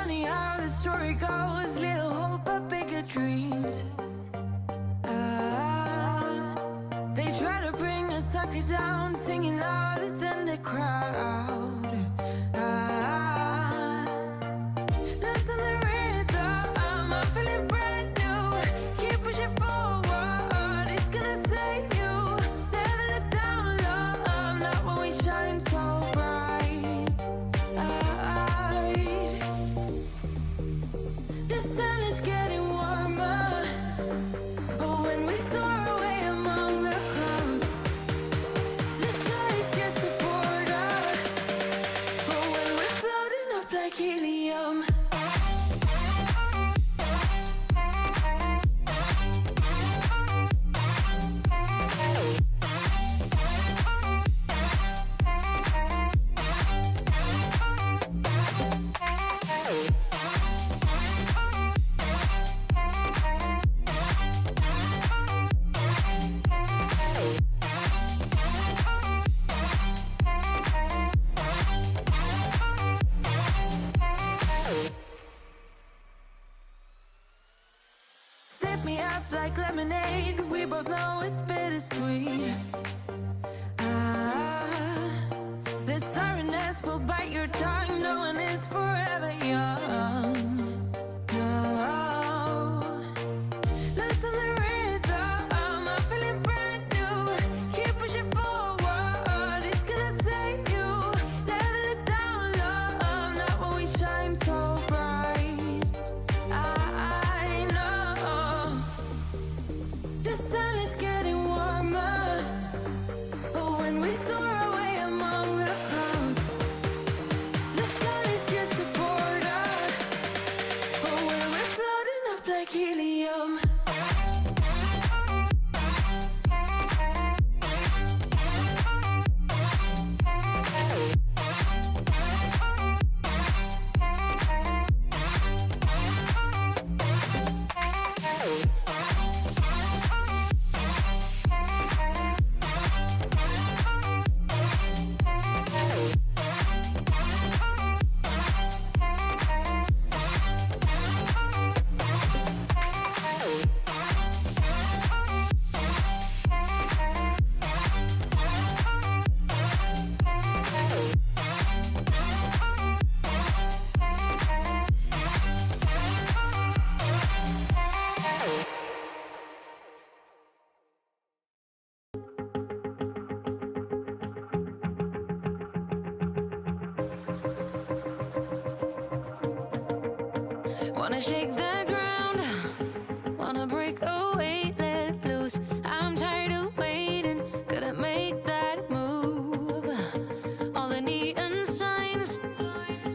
funny how the story goes. Little hope but bigger dreams. They try to bring a sucker down, singing louder than the crowd. Listen the rhythm, I'm feeling brand new. Keep pushing forward, it's gonna save you. Never look down, love, not when we shine so bright. The sun is getting warmer, but when we soar away among the clouds, the sky is just a border. But when we're floating up like helium. Sip me up like lemonade. We both know it's bittersweet. The sorrowness will bite your tongue. No one is forever young. No. Listen the rhythm, I'm feeling brand new. Keep pushing forward, it's gonna save you. Never look down, love, not when we shine so bright. I know the sun is getting warmer, but when we soar away among the clouds, the sky is just a border. But when we're floating up like helium. Wanna shake the ground, wanna break away, let loose. I'm tired of waiting, gotta make that move. All the neon signs,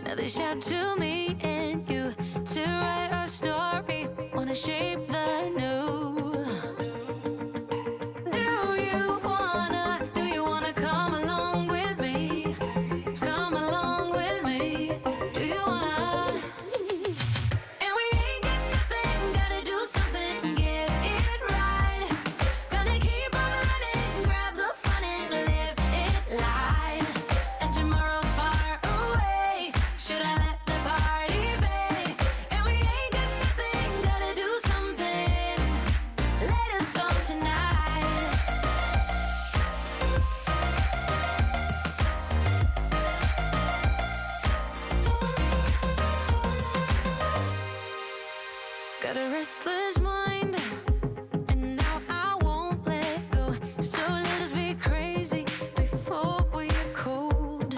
now they shout to me and you to write our story. Wanna shape the new. Do you wanna come along with me? Come along with me. Do you wanna? Got a restless mind, and now I won't let go. So let us be crazy before we're cold.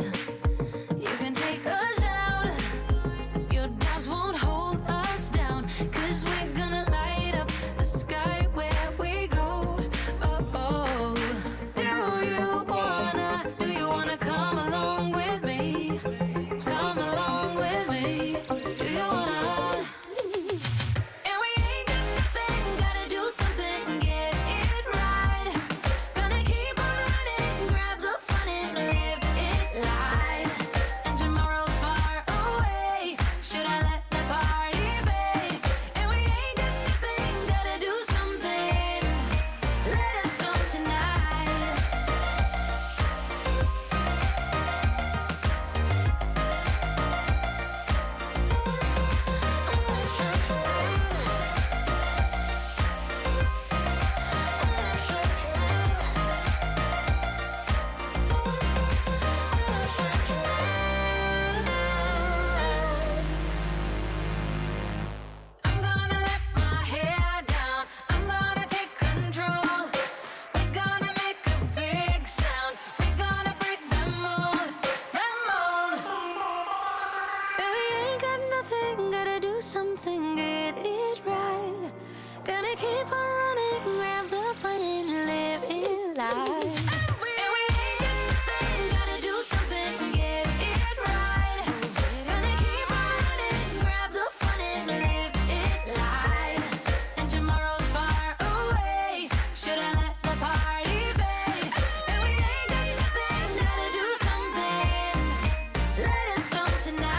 You can take us out, your doubts won't hold us down, 'cause we're gonna light up the sky where we go. Oh, do you wanna come along with me? Come along with me. Do you wanna? And we ain't got something, get it right. Gonna keep on running, grab the fun and live it life. And we ain't got nothing, gotta do something, get it right. Gonna keep on running, grab the fun and live it life. And tomorrow's far away, shouldn't let the party fade. And we ain't got nothing, gotta do something, let it snow tonight.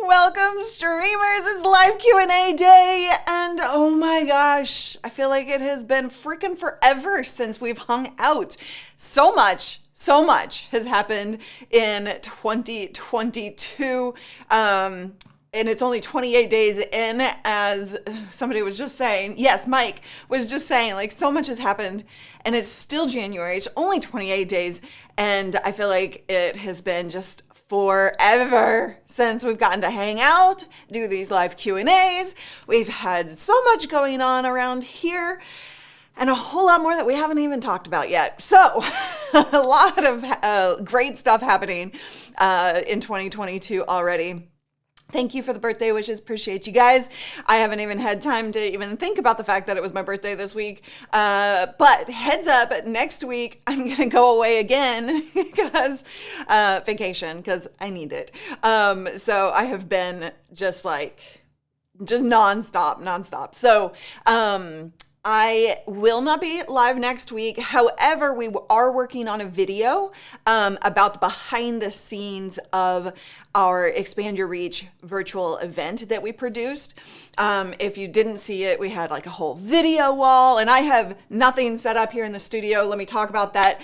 Welcome, streamers. It's live Q&A day, and oh my gosh, I feel like it has been freaking forever since we've hung out. So much has happened in 2022. And it's only 28 days in, as somebody was just saying. Yes, Mike was just saying, like, so much has happened, and it's still January. It's only 28 days, and I feel like it has been just forever since we've gotten to hang out, do these live Q&As. We've had so much going on around here and a whole lot more that we haven't even talked about yet. So a lot of great stuff happening in 2022 already. Thank you for the birthday wishes. Appreciate you guys. I haven't even had time to even think about the fact that it was my birthday this week. But heads up, next week I'm going to go away again because vacation, because I need it. So I have been just nonstop. So I will not be live next week. However, we are working on a video about the behind the scenes of our Expand Your Reach virtual event that we produced. If you didn't see it, we had like a whole video wall, and I have nothing set up here in the studio. Let me talk about that.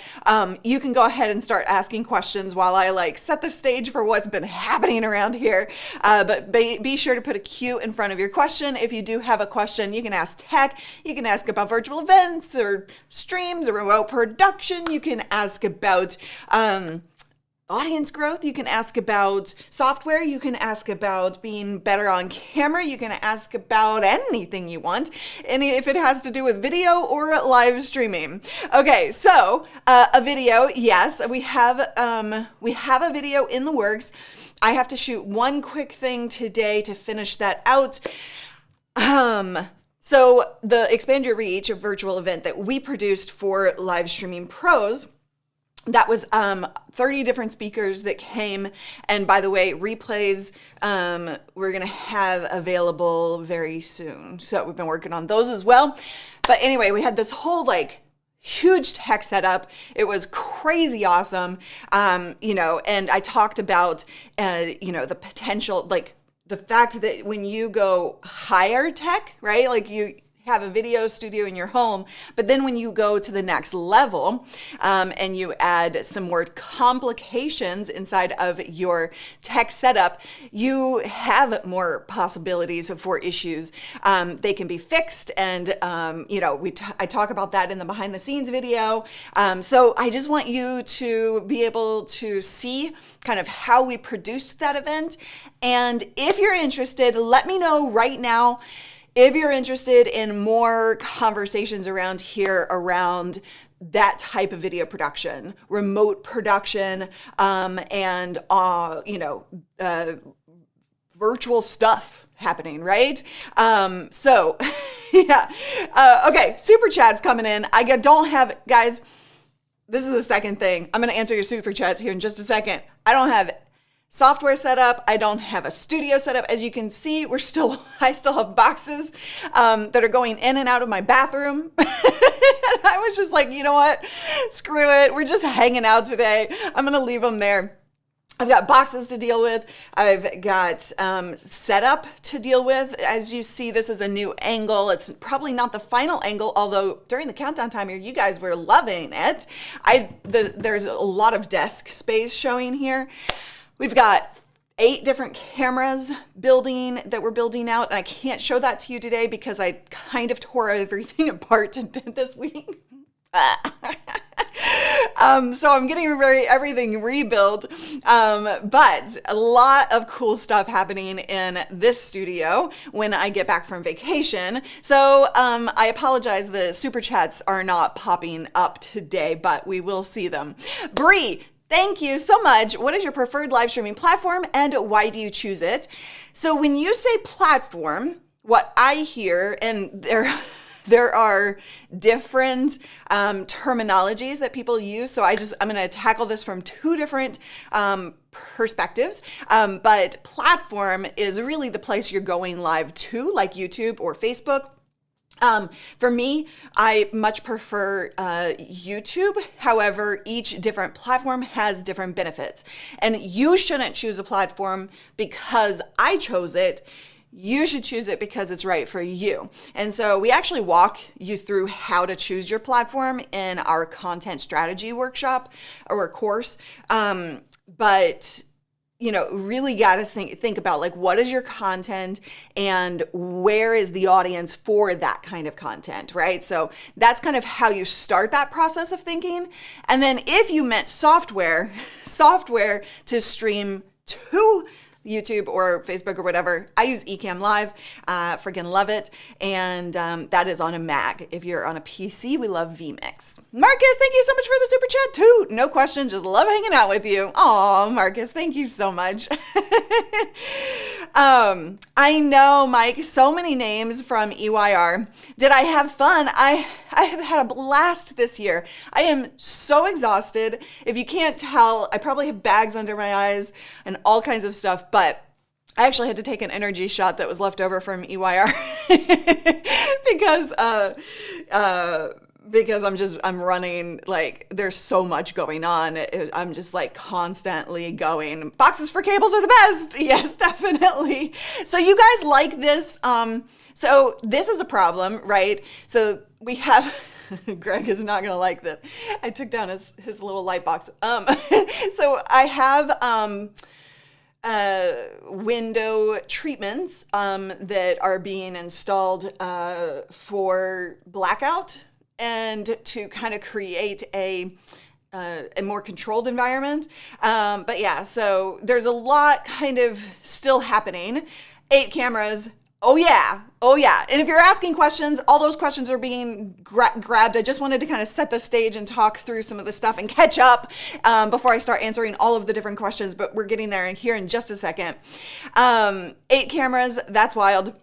You can go ahead and start asking questions while I set the stage for what's been happening around here. But be sure to put a Q in front of your question. If you do have a question, you can ask tech, you can ask about virtual events or streams or remote production. You can ask about audience growth. You can ask about software. You can ask about being better on camera. You can ask about anything you want, and if it has to do with video or live streaming. Okay, so a video, yes, we have a video in the works. I have to shoot one quick thing today to finish that out. So the Expand Your Reach, a virtual event that we produced for live streaming pros, that was 30 different speakers that came. And by the way, replays we're going to have available very soon. So we've been working on those as well. But anyway, we had this whole huge tech setup. It was crazy awesome. And I talked about, the potential, the fact that when you go higher tech, right? You have a video studio in your home, but then when you go to the next level and you add some more complications inside of your tech setup, you have more possibilities for issues. They can be fixed, and I talk about that in the behind the scenes video. So I just want you to be able to see kind of how we produced that event. And if you're interested, let me know right now. If you're interested in more conversations around here around that type of video production, remote production, and virtual stuff happening, right? So yeah. Okay, super chats coming in. Guys, this is the second thing. I'm going to answer your super chats here in just a second. I don't have software set up. I don't have a studio set up. As you can see, I still have boxes that are going in and out of my bathroom. And I was just like, you know what? Screw it. We're just hanging out today. I'm going to leave them there. I've got boxes to deal with. I've got setup to deal with. As you see, this is a new angle. It's probably not the final angle, although during the countdown time here, you guys were loving it. There's a lot of desk space showing here. We've got 8 different cameras that we're building out, and I can't show that to you today because I kind of tore everything apart this week. So I'm getting everything rebuilt, but a lot of cool stuff happening in this studio when I get back from vacation. So I apologize, the super chats are not popping up today, but we will see them. Bree, thank you so much. What is your preferred live streaming platform and why do you choose it? So when you say platform, what I hear, and there are different terminologies that people use. So I'm going to tackle this from 2 different perspectives. But platform is really the place you're going live to, like YouTube or Facebook. For me, I much prefer YouTube. However, each different platform has different benefits. And you shouldn't choose a platform because I chose it. You should choose it because it's right for you. And so we actually walk you through how to choose your platform in our content strategy workshop or course. But really got to think about like, what is your content and where is the audience for that kind of content, right? So that's kind of how you start that process of thinking. And then if you meant software to stream to YouTube or Facebook or whatever, I use ECAMM Live, freaking love it. And that is on a Mac. If you're on a PC, we love vMix. Marcus, thank you so much for the super chat too. No question, just love hanging out with you. Oh, Marcus, thank you so much. I know, Mike, so many names from EYR. Did I have fun? I have had a blast this year. I am so exhausted. If you can't tell, I probably have bags under my eyes and all kinds of stuff, but I actually had to take an energy shot that was left over from EYR because I'm running, like, there's so much going on. I'm just like constantly going, boxes for cables are the best. Yes, definitely. So you guys like this. So this is a problem, right? So we have, Greg is not going to like that. I took down his little light box. So I have, window treatments that are being installed for blackout and to kind of create a more controlled environment. But yeah, so there's a lot kind of still happening. 8 cameras. Oh yeah. And if you're asking questions, all those questions are being grabbed. I just wanted to kind of set the stage and talk through some of the stuff and catch up before I start answering all of the different questions, but we're getting there here in just a second. 8 cameras, that's wild.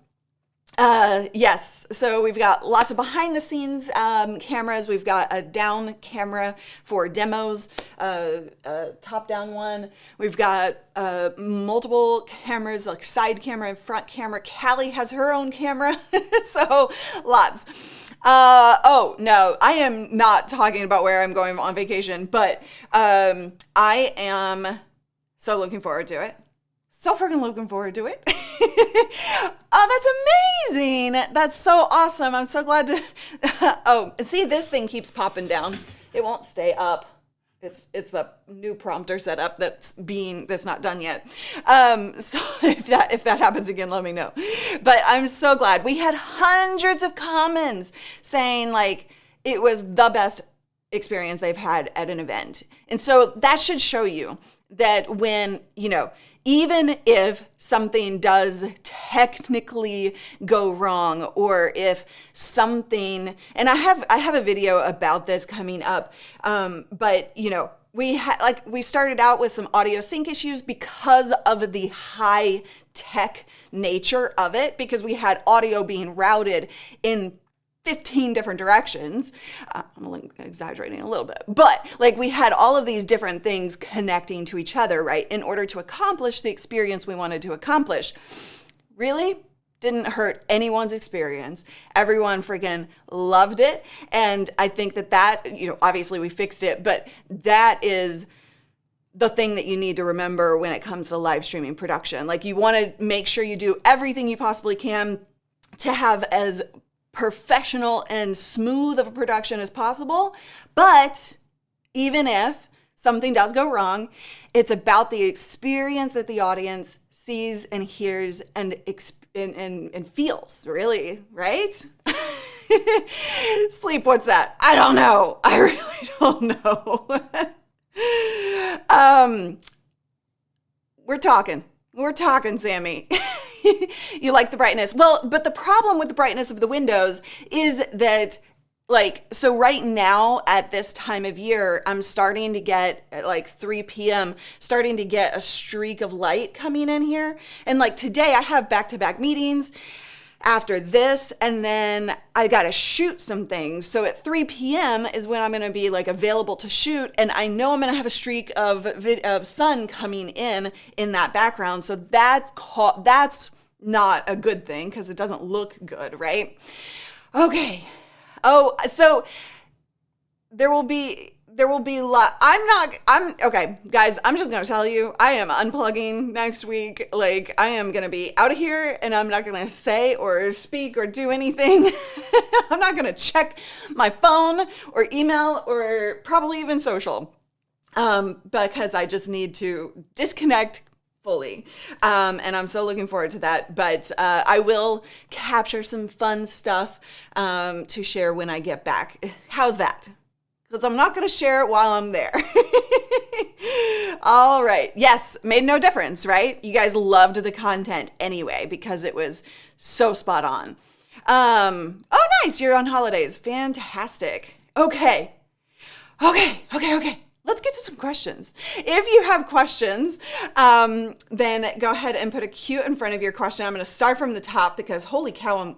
Yes, so we've got lots of behind the scenes cameras. We've got a down camera for demos, a top down one. We've got multiple cameras, like side camera and front camera. Callie has her own camera, so lots. Oh no, I am not talking about where I'm going on vacation, but I am so looking forward to it. So freaking looking forward to it. Oh, that's amazing. That's so awesome. I'm so glad to, oh, see, this thing keeps popping down. It won't stay up. It's the new prompter setup that's not done yet. So if that happens again, let me know. But I'm so glad. We had hundreds of comments saying like it was the best experience they've had at an event. And so that should show you that when, even if something does technically go wrong, or if something, and I have a video about this coming up, but we started out with some audio sync issues because of the high tech nature of it, because we had audio being routed in 15 different directions. I'm exaggerating a little bit, but like we had all of these different things connecting to each other, right? In order to accomplish the experience we wanted to accomplish. Really didn't hurt anyone's experience. Everyone freaking loved it. And I think that, obviously we fixed it, but that is the thing that you need to remember when it comes to live streaming production. Like you want to make sure you do everything you possibly can to have as professional and smooth of a production as possible. But even if something does go wrong, it's about the experience that the audience sees and hears and feels, really, right? Sleep, what's that? I don't know. I really don't know. We're talking, Sammy. You like the brightness. Well, but the problem with the brightness of the windows is that, so right now at this time of year, I'm starting to get, at 3 p.m., starting to get a streak of light coming in here. And today I have back-to-back meetings after this, and then I got to shoot some things. So at 3 p.m. is when I'm going to be available to shoot, and I know I'm going to have a streak of sun coming in that background. So that's not a good thing because it doesn't look good, right? Okay. Oh, so there will be okay, guys, I'm just going to tell you, I am unplugging next week. I am going to be out of here and I'm not going to say or speak or do anything. I'm not going to check my phone or email or probably even social, because I just need to disconnect fully. And I'm so looking forward to that. But I will capture some fun stuff to share when I get back. How's that? Because I'm not going to share it while I'm there. All right. Yes, made no difference, right? You guys loved the content anyway because it was so spot on. Oh, nice. You're on holidays. Fantastic. Okay. Let's get to some questions. If you have questions, then go ahead and put a Q in front of your question. I'm going to start from the top because holy cow,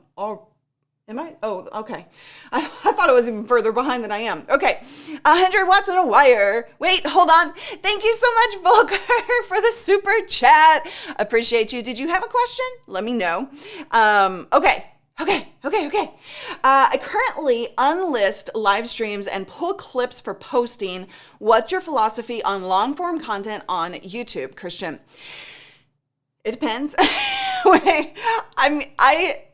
am I? Oh, okay. I thought it was even further behind than I am. Okay. 100 watts on a wire. Wait, hold on. Thank you so much, Volker, for the super chat. Appreciate you. Did you have a question? Let me know. Okay. I currently unlist live streams and pull clips for posting. What's your philosophy on long form content on YouTube, Christian? It depends. Wait, I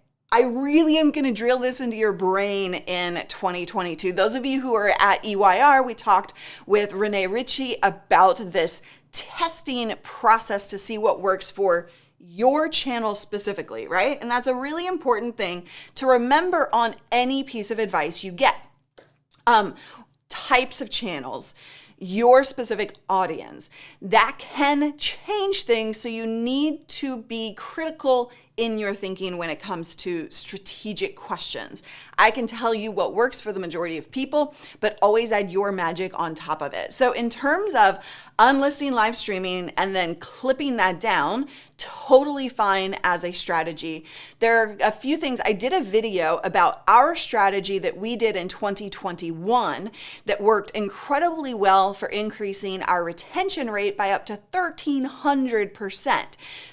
really am going to drill this into your brain in 2022. Those of you who are at EYR, we talked with Renee Ritchie about this testing process to see what works for your channel specifically, right? And that's a really important thing to remember on any piece of advice you get. Types of channels, your specific audience, that can change things. So you need to be critical in your thinking when it comes to strategic questions. I can tell you what works for the majority of people, but always add your magic on top of it. So in terms of unlisting live streaming and then clipping that down, totally fine as a strategy. There are a few things. I did a video about our strategy that we did in 2021 that worked incredibly well for increasing our retention rate by up to 1,300%.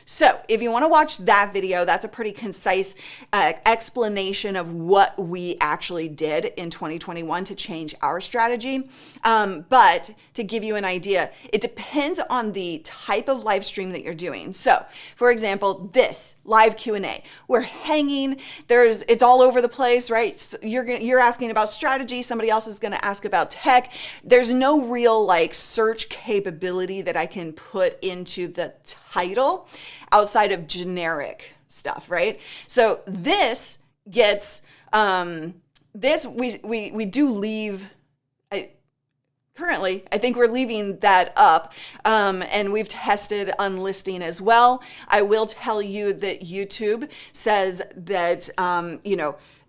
So if you want to watch that video, that's a pretty concise explanation of what we actually did in 2021 to change our strategy. But to give you an idea, it depends on the type of live stream that you're doing. So for example, this live Q&A, we're hanging, it's all over the place, right? You're asking about strategy. Somebody else is going to ask about tech. There's no real like search capability that I can put into the title outside of generic stuff, right? So this gets, we do leave, currently, I think we're leaving that up, and we've tested unlisting as well. I will tell you that YouTube says that,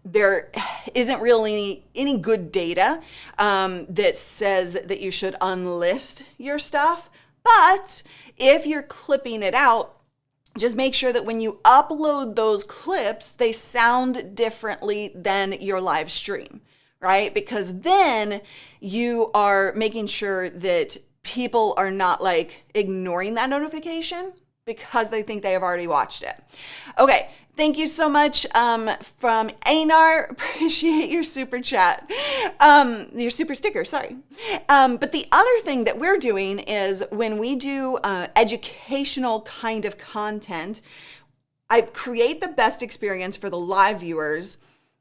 there isn't really any good data that says that you should unlist your stuff, but if you're clipping it out, just make sure that when you upload those clips, they sound differently than your live stream, right? Because then you are making sure that people are not like ignoring that notification because they think they have already watched it. Okay, thank you so much from Einar. Appreciate your super chat, your super sticker, sorry. But the other thing that we're doing is when we do educational kind of content, I create the best experience for the live viewers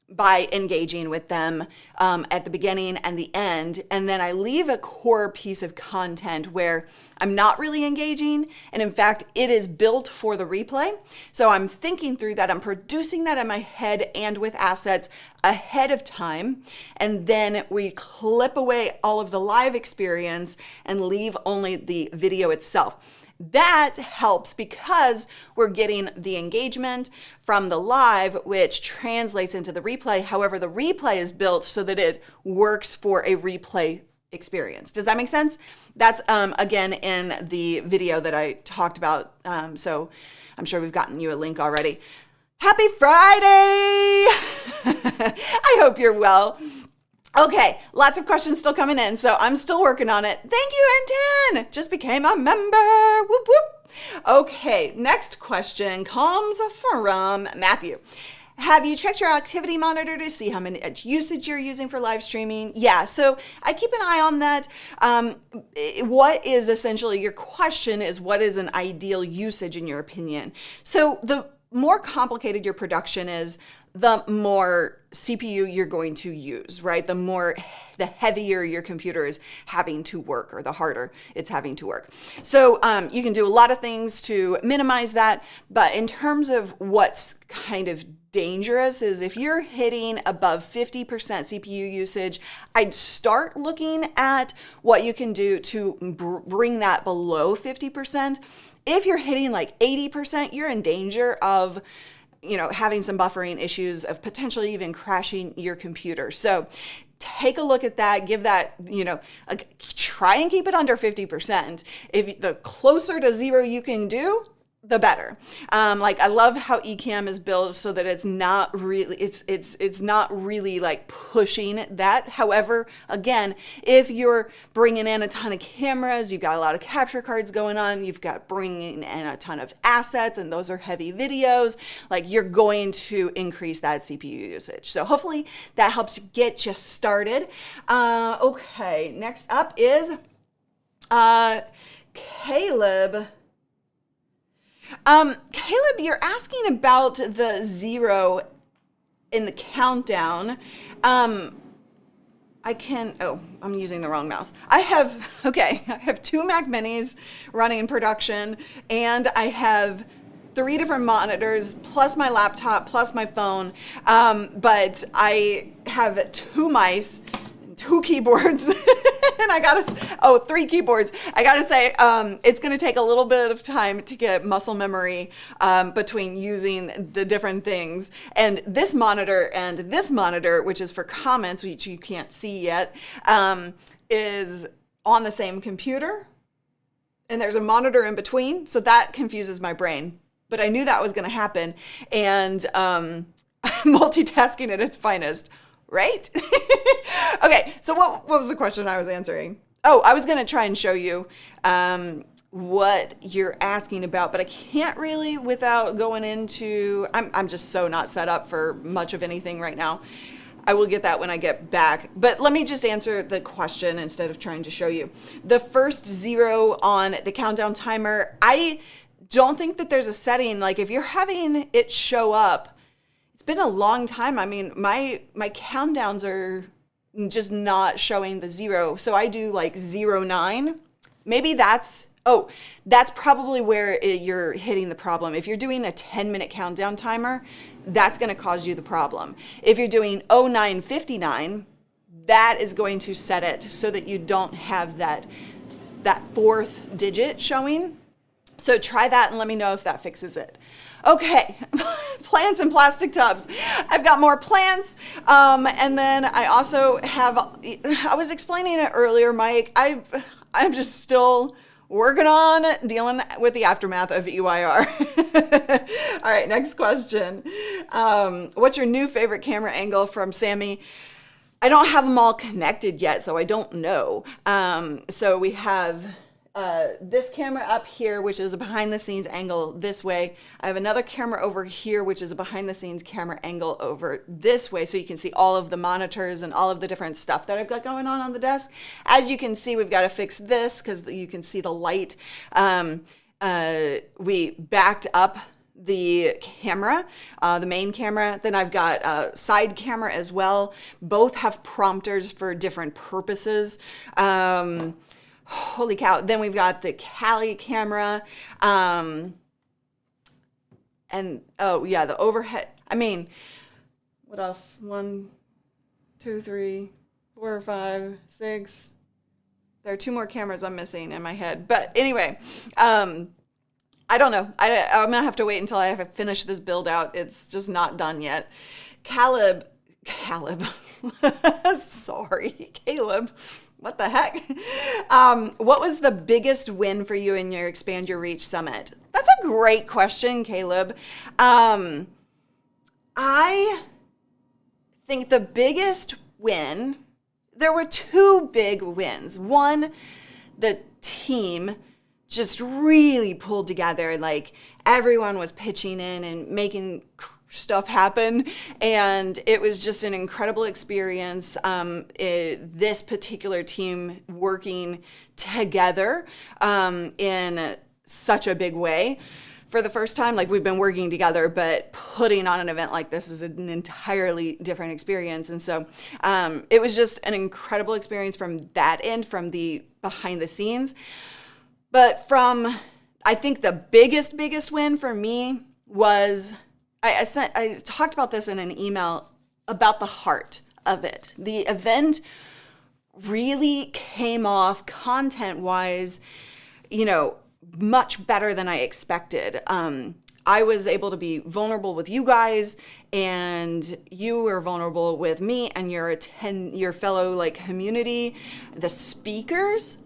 by engaging with them at the beginning and the end. And then I leave a core piece of content where I'm not really engaging. And in fact, it is built for the replay. So I'm thinking through that. I'm producing that in my head and with assets ahead of time. And then we clip away all of the live experience and leave only the video itself. That helps because we're getting the engagement from the live, which translates into the replay. However, the replay is built so that it works for a replay experience. Does that make sense? That's, again, in the video that I talked about. So I'm sure we've gotten you a link already. Happy Friday! I hope you're well. Okay, lots of questions still coming in, so I'm still working on it. Thank you, N10! Just became a member. Whoop, whoop. Okay, next question comes from Matthew. Have you checked your activity monitor to see how much usage you're using for live streaming? Yeah, so I keep an eye on that. What is essentially your question is what is an ideal usage in your opinion? So more complicated your production is, the more CPU you're going to use, right? The heavier your computer is having to work, or the harder it's having to work. So you can do a lot of things to minimize that, but in terms of what's kind of dangerous is if you're hitting above 50% CPU usage, I'd start looking at what you can do to bring that below 50%. If you're hitting like 80%, you're in danger of, having some buffering issues, of potentially even crashing your computer. So take a look at that, give that, try and keep it under 50%. If the closer to zero you can do, the better. I love how ECAMM is built so that it's not really like pushing that. However, again, if you're bringing in a ton of cameras, you've got a lot of capture cards going on, you've got bringing in a ton of assets, and those are heavy videos, like you're going to increase that CPU usage. So hopefully that helps get you started. Okay, next up is Caleb. Caleb, you're asking about the zero in the countdown. I'm using the wrong mouse. I have 2 Mac Minis running in production, and I have 3 different monitors, plus my laptop, plus my phone. But I have 2 mice, 2 keyboards, and 3 keyboards. I gotta say, it's gonna take a little bit of time to get muscle memory between using the different things. And this monitor, which is for comments, which you can't see yet, is on the same computer. And there's a monitor in between, so that confuses my brain. But I knew that was gonna happen, and multitasking at its finest. Right? Okay, so what was the question I was answering? Oh, I was going to try and show you what you're asking about, but I can't really without going into, I'm just so not set up for much of anything right now. I will get that when I get back. But let me just answer the question instead of trying to show you. The first 0 on the countdown timer, I don't think that there's a setting, like if you're having it show up, been a long time. I mean, my countdowns are just not showing the 0. So I do like 09. Maybe that's probably where you're hitting the problem. If you're doing a 10-minute countdown timer, that's going to cause you the problem. If you're doing 0959, that is going to set it so that you don't have that 4th digit showing. So try that and let me know if that fixes it. Okay, plants and plastic tubs. I've got more plants, and then I also have, I was explaining it earlier, Mike, I'm just still working on dealing with the aftermath of EYR. All right, next question. What's your new favorite camera angle from Sammy? I don't have them all connected yet, so I don't know. So we have this camera up here, which is a behind the scenes angle this way. I have another camera over here, which is a behind the scenes camera angle over this way. So you can see all of the monitors and all of the different stuff that I've got going on the desk. As you can see, we've got to fix this because you can see the light. We backed up the camera, the main camera. Then I've got a side camera as well. Both have prompters for different purposes. Holy cow. Then we've got the Cali camera. And the overhead. I mean, what else? 1, 2, 3, 4, 5, 6. There are 2 more cameras I'm missing in my head. But anyway, I don't know. I'm going to have to wait until I have finished this build out. It's just not done yet. Caleb. Sorry, Caleb. What the heck? What was the biggest win for you in your Expand Your Reach Summit? That's a great question, Caleb. I think the biggest win, there were 2 big wins. One, the team just really pulled together. Like everyone was pitching in and making stuff happen, and it was just an incredible experience. This particular team working together in such a big way. for the first time. Like, we've been working together, but putting on an event like this is an entirely different experience. And so it was just an incredible experience from that end, from the behind the scenes. But from, I think the biggest win for me was, I talked about this in an email about the heart of it. The event really came off content-wise, much better than I expected. I was able to be vulnerable with you guys, and you were vulnerable with me and your fellow community. The speakers,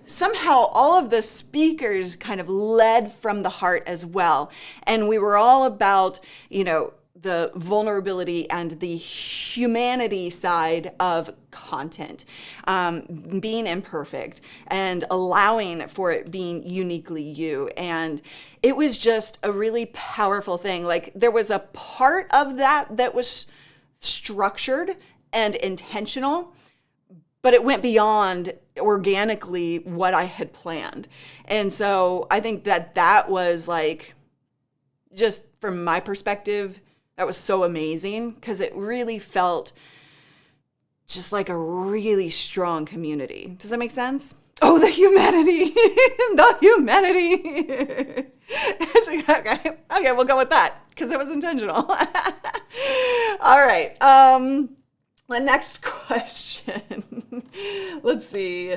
somehow all of the speakers kind of led from the heart as well. And we were all about, the vulnerability and the humanity side of content, being imperfect and allowing for it being uniquely you. And it was just a really powerful thing. There was a part of that was structured and intentional, but it went beyond organically what I had planned. And so I think that was just from my perspective, that was so amazing, because it really felt just like a really strong community. Does that make sense? Oh, the humanity. The humanity. Okay, we'll go with that, because it was intentional. All right. The next question. Let's see.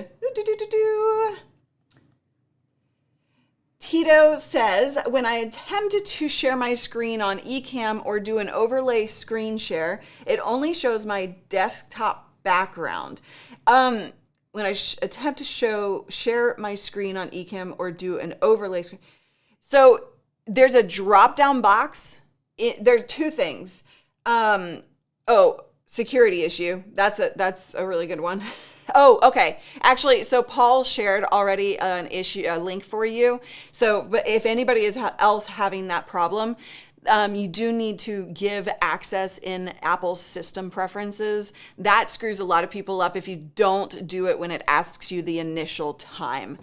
Tito says, when I attempted to share my screen on ECAMM or do an overlay screen share, it only shows my desktop background. When I attempt to share my screen on ECAMM or do an overlay screen. So there's a drop-down box. There's two things. Security issue. That's a really good one. Oh, okay. Actually, so Paul shared already a link for you. So, but if anybody else having that problem, you do need to give access in Apple's system preferences. That screws a lot of people up if you don't do it when it asks you the initial time.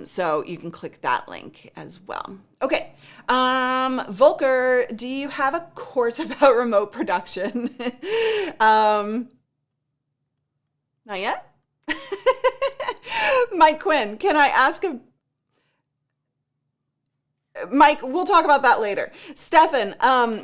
So you can click that link as well. Okay. Volker, do you have a course about remote production? Not yet? Mike Quinn, can I ask Mike, we'll talk about that later. Stefan,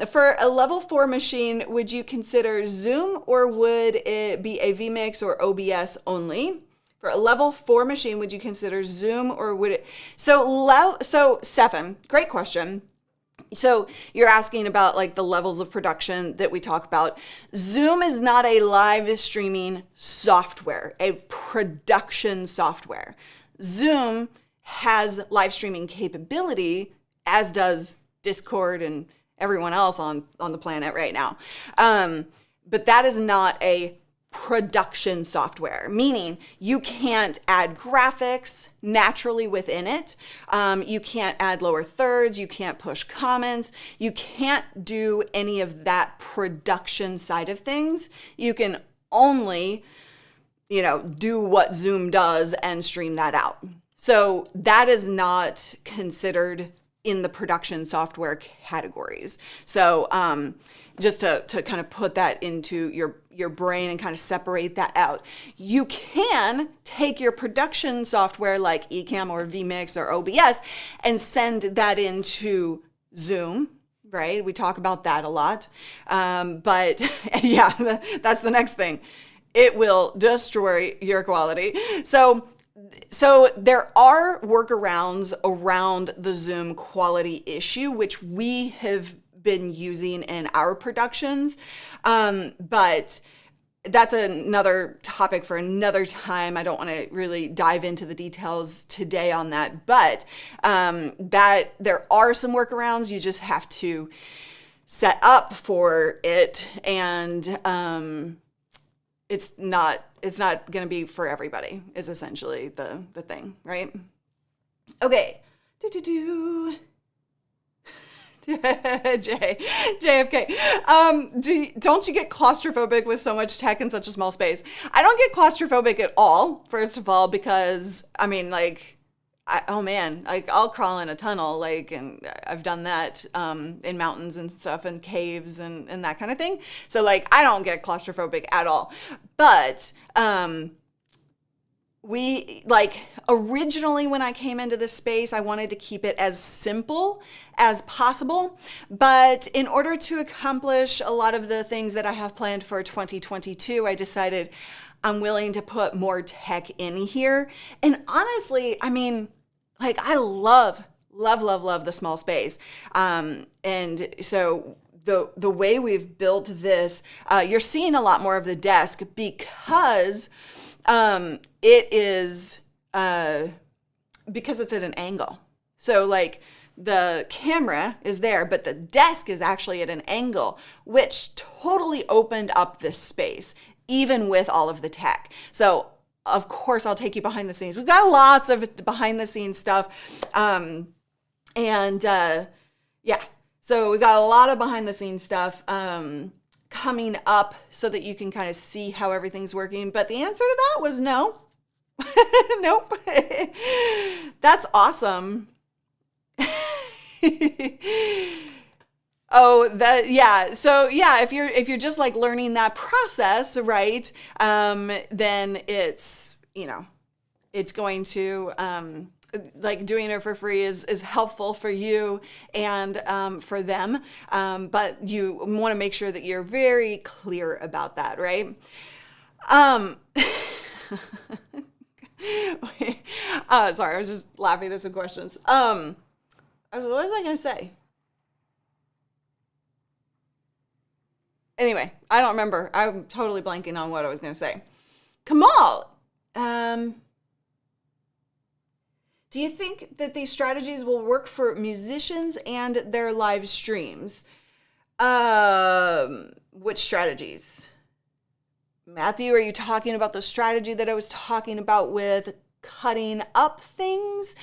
for a level 4 machine, would you consider Zoom, or would it be a vMix or OBS only? For a level 4 machine, would you consider Zoom, or would it? So Stefan, great question. So you're asking about the levels of production that we talk about. Zoom is not a live streaming software, a production software. Zoom has live streaming capability, as does Discord and everyone else on the planet right now. But that is not a production software, meaning you can't add graphics naturally within it. You can't add lower thirds. You can't push comments. You can't do any of that production side of things. You can only, do what Zoom does and stream that out. So that is not considered in the production software categories. So just to kind of put that into your brain and kind of separate that out. You can take your production software like ECAMM or vMix or OBS and send that into Zoom, right? We talk about that a lot. But yeah, that's the next thing. It will destroy your quality. So there are workarounds around the Zoom quality issue, which we have been using in our productions. But that's another topic for another time. I don't want to really dive into the details today on that, but that there are some workarounds. You just have to set up for it, and it's not going to be for everybody, is essentially the thing, right? Okay. JFK. Don't you get claustrophobic with so much tech in such a small space? I don't get claustrophobic at all, first of all, because oh man, like I'll crawl in a tunnel, like, and I've done that in mountains and stuff and caves and that kind of thing. So like I don't get claustrophobic at all. But we like originally when I came into this space, I wanted to keep it as simple as possible. But in order to accomplish a lot of the things that I have planned for 2022, I decided I'm willing to put more tech in here. And honestly, I mean, like I love the small space. And so the way we've built this, you're seeing a lot more of the desk because it is, because it's at an angle. So like the camera is there, but the desk is actually at an angle, which totally opened up this space, even with all of the tech. So of course I'll take you behind the scenes. We've got lots of behind the scenes stuff. Yeah, so we've got a lot of behind the scenes stuff coming up so that you can kind of see how everything's working. But the answer to that was no. Nope. That's awesome. Oh, that, yeah. So yeah, if you're just like learning that process, right? Then it's, you know, it's going to, like doing it for free is helpful for you and for them. But you want to make sure that you're very clear about that, right? Sorry, I was just laughing at some questions. What was I going to say? Anyway, I don't remember. I'm totally blanking on what I was going to say. Kamal, do you think that these strategies will work for musicians and their live streams? Which strategies? Matthew, are you talking about the strategy that I was talking about with cutting up things?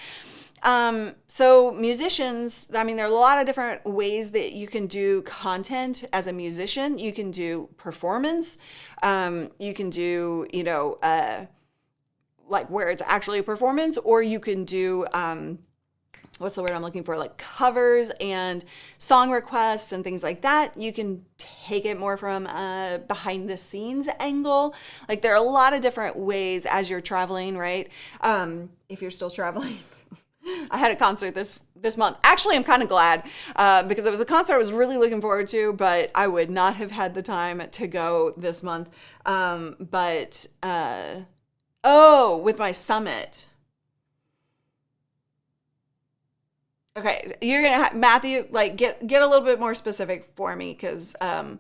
So musicians, I mean, there are a lot of different ways that you can do content as a musician. You can do performance. You can do, you know, like where it's actually a performance, or you can do, what's the word I'm looking for? Like covers and song requests and things like that. You can take it more from a behind the scenes angle. Like there are a lot of different ways as you're traveling, right? If you're still traveling. I had a concert this month. Actually, I'm kind of glad because it was a concert I was really looking forward to, but I would not have had the time to go this month. With my summit. Okay, you're gonna Matthew, like get a little bit more specific for me because are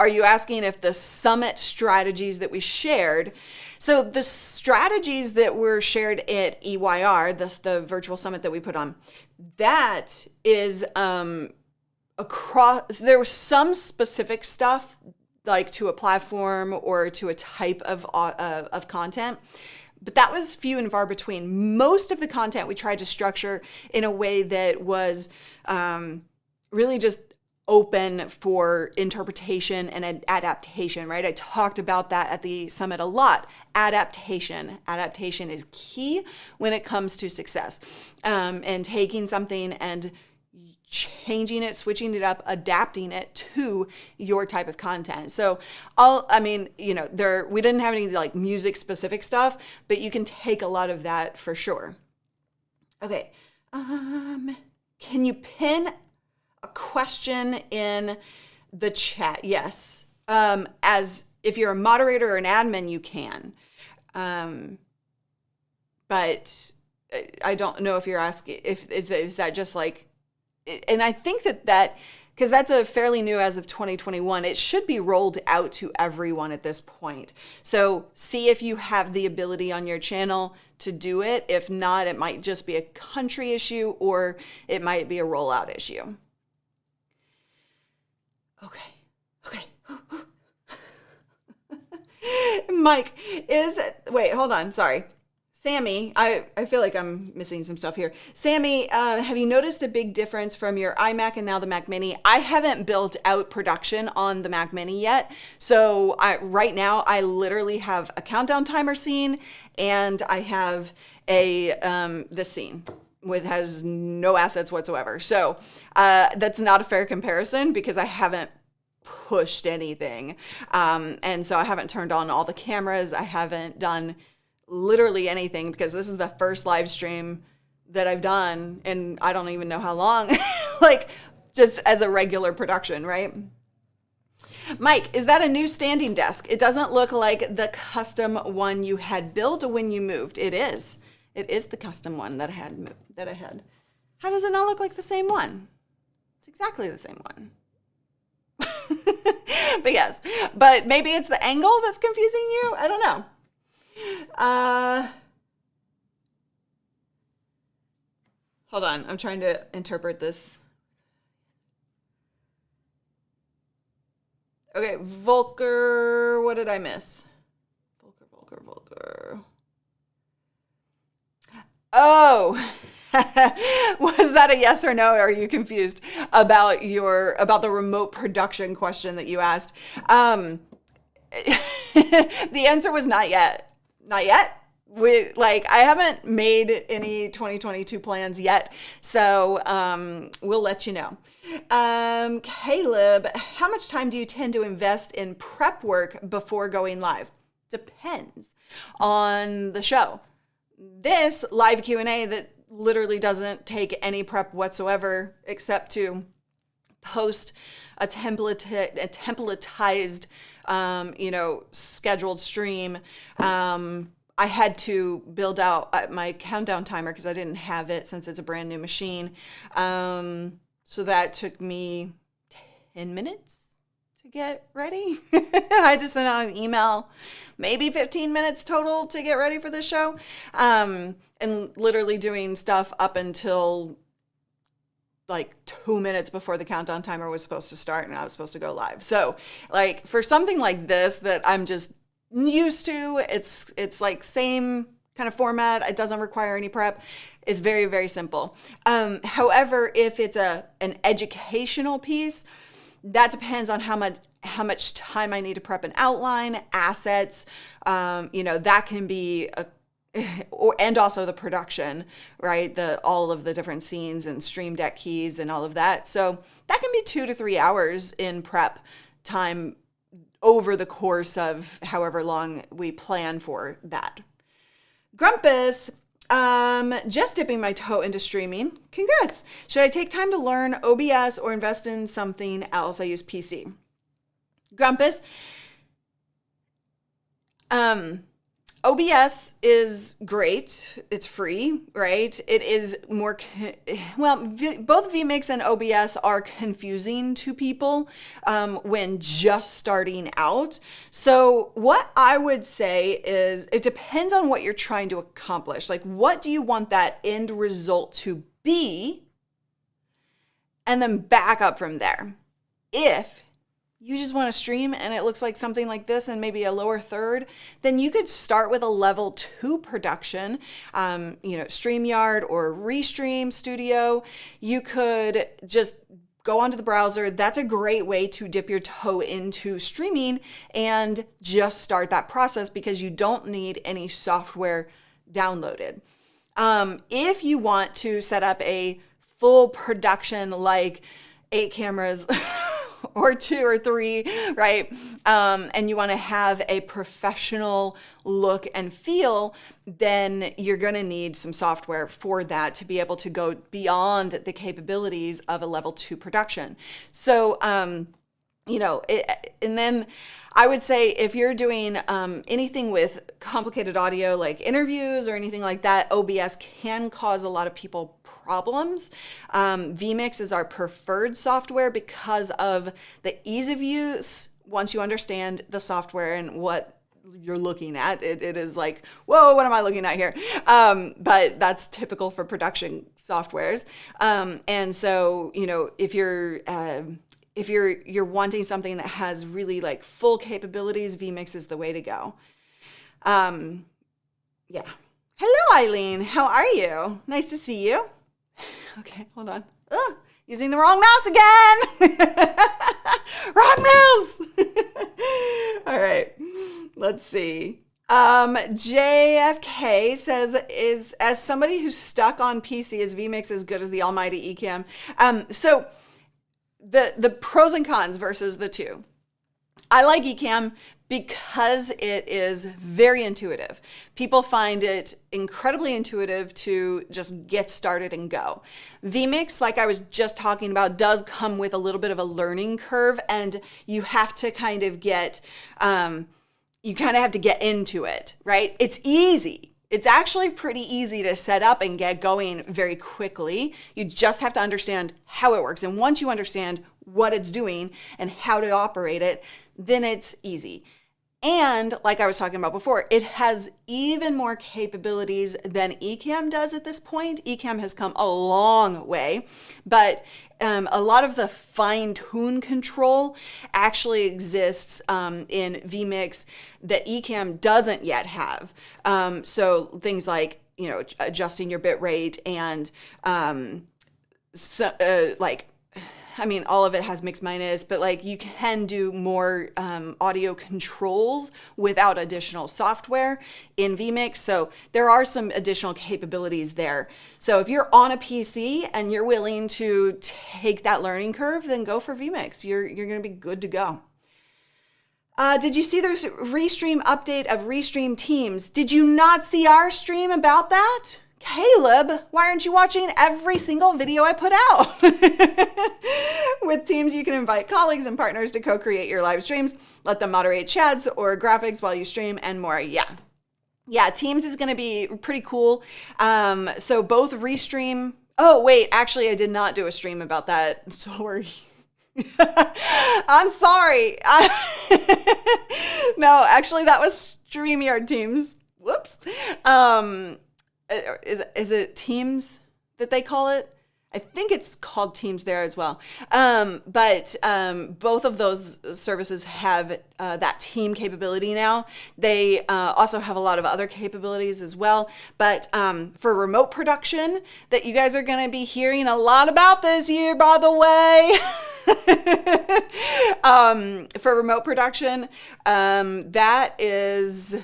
you asking if the summit strategies that we shared? So the strategies that were shared at EYR, the virtual summit that we put on, that is across. There was some specific stuff like to a platform or to a type of content, but that was few and far between. Most of the content we tried to structure in a way that was really just open for interpretation and adaptation, right? I talked about that at the summit a lot. Adaptation is key when it comes to success, and taking something and changing it, switching it up, adapting it to your type of content. So we didn't have any like music specific stuff, but you can take a lot of that for sure. Okay. Can you pin a question in the chat? Yes. As if you're a moderator or an admin, you can. But I don't know if you're asking is that just like, and I think that because that's a fairly new as of 2021, it should be rolled out to everyone at this point. So see if you have the ability on your channel to do it. If not, it might just be a country issue or it might be a rollout issue. Okay. Mike, wait, hold on, sorry. Sammy, I feel like I'm missing some stuff here. Sammy, have you noticed a big difference from your iMac and now the Mac Mini? I haven't built out production on the Mac Mini yet. So right now I literally have a countdown timer scene and I have this scene has no assets whatsoever. So that's not a fair comparison because I haven't pushed anything. And so I haven't turned on all the cameras. I haven't done literally anything because this is the first live stream that I've done and I don't even know how long, like just as a regular production, right? Mike, is that a new standing desk? It doesn't look like the custom one you had built when you moved. It is. It is the custom one that I had. How does it not look like the same one? It's exactly the same one. But yes, but maybe it's the angle that's confusing you. I don't know. Hold on. I'm trying to interpret this. Okay, Volker, what did I miss? Volker. Oh, was that a yes or no? Or are you confused about the remote production question that you asked? The answer was not yet. Not yet. I haven't made any 2022 plans yet, so we'll let you know. Caleb, how much time do you tend to invest in prep work before going live? Depends on the show. This live Q&A that literally doesn't take any prep whatsoever except to post a templatized, scheduled stream. I had to build out my countdown timer because I didn't have it since it's a brand new machine. So that took me 10 minutes to get ready. I had to send out an email, maybe 15 minutes total to get ready for the show. And literally doing stuff up until like 2 minutes before the countdown timer was supposed to start and I was supposed to go live. So like for something like this that I'm just used to, it's like same kind of format. It doesn't require any prep. It's very, very simple. However, if it's an educational piece, that depends on how much time I need to prep an outline, assets, that can be and also the production, right? All of the different scenes and Stream Deck keys and all of that. So that can be 2 to 3 hours in prep time over the course of however long we plan for that. Grumpus, just dipping my toe into streaming. Congrats. Should I take time to learn OBS or invest in something else? I use PC. Grumpus, OBS is great. It's free, right? It is more, both vMix and OBS are confusing to people when just starting out. So what I would say is it depends on what you're trying to accomplish. Like, what do you want that end result to be? And then back up from there. If you just want to stream and it looks like something like this and maybe a lower third, then you could start with a level 2 production, StreamYard or Restream Studio. You could just go onto the browser. That's a great way to dip your toe into streaming and just start that process because you don't need any software downloaded. If you want to set up a full production like 8 cameras or 2 or 3, right? And you want to have a professional look and feel, then you're going to need some software for that to be able to go beyond the capabilities of a level 2 production. So, and then I would say if you're doing anything with complicated audio like interviews or anything like that, OBS can cause a lot of people problems. vMix is our preferred software because of the ease of use. Once you understand the software and what you're looking at, it is like, whoa, what am I looking at here? But that's typical for production softwares. And so, if you're wanting something that has really like full capabilities, vMix is the way to go. Yeah. Hello, Eileen. How are you? Nice to see you. Okay, hold on. Ugh, using the wrong mouse again. Wrong mouse. All right, let's see. JFK says, is as somebody who's stuck on PC, is vMix as good as the almighty ECAMM? So the pros and cons versus the two. I like ECAMM because it is very intuitive. People find it incredibly intuitive to just get started and go. vMix, like I was just talking about, does come with a little bit of a learning curve, and you have to kind of get, into it, right? It's easy. It's actually pretty easy to set up and get going very quickly. You just have to understand how it works. And once you understand what it's doing and how to operate it, then it's easy. And like I was talking about before, it has even more capabilities than ECAMM does at this point. ECAMM has come a long way, but a lot of the fine-tune control actually exists in vMix that ECAMM doesn't yet have. So things like, adjusting your bit rate and all of it has mix minus, but you can do more audio controls without additional software in vMix. So there are some additional capabilities there. So if you're on a PC and you're willing to take that learning curve, then go for vMix. You're going to be good to go. Did you see the Restream update of Restream Teams? Did you not see our stream about that? Caleb, why aren't you watching every single video I put out? With Teams, you can invite colleagues and partners to co-create your live streams, let them moderate chats or graphics while you stream, and more. Yeah, Teams is going to be pretty cool. So both Restream... Oh, wait, actually, I did not do a stream about that. Sorry. I'm sorry. No, actually, that was StreamYard Teams. Whoops. Is it Teams that they call it? I think it's called Teams there as well. But both of those services have that team capability now. They also have a lot of other capabilities as well. But for remote production, that you guys are going to be hearing a lot about this year, by the way. For remote production, that is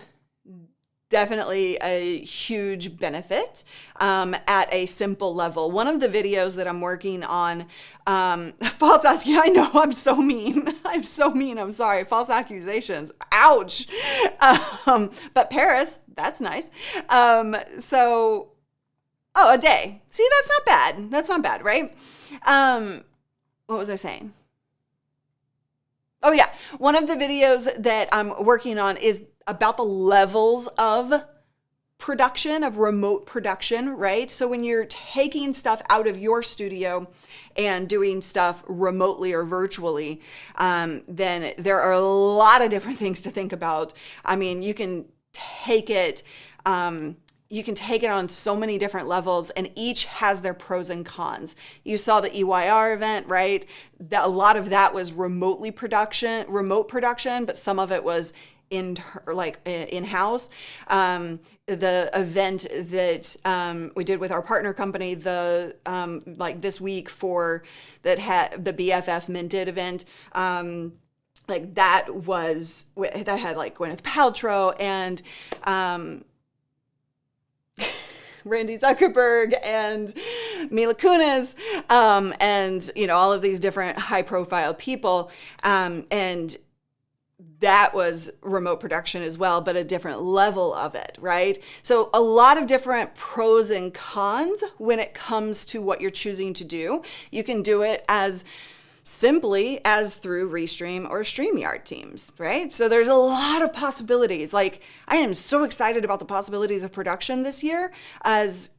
definitely a huge benefit at a simple level. One of the videos that I'm working on, false accusation, I know I'm so mean. I'm so mean. I'm sorry. False accusations. Ouch. But Paris, that's nice. A day. See, that's not bad. That's not bad, right? What was I saying? Oh yeah. One of the videos that I'm working on is about the levels of production, of remote production, right? So when you're taking stuff out of your studio and doing stuff remotely or virtually, then there are a lot of different things to think about. I mean, you can take it on so many different levels, and each has their pros and cons. You saw the EYR event, right? A lot of that was remote production, but some of it was in-house. The event that we did with our partner company, this week that had the BFF Minted event, that had Gwyneth Paltrow and Randy Zuckerberg and Mila Kunis, and all of these different high-profile people, and that was remote production as well, but a different level of it, right? So a lot of different pros and cons when it comes to what you're choosing to do. You can do it as simply as through Restream or StreamYard Teams, right? So there's a lot of possibilities. I am so excited about the possibilities of production this year as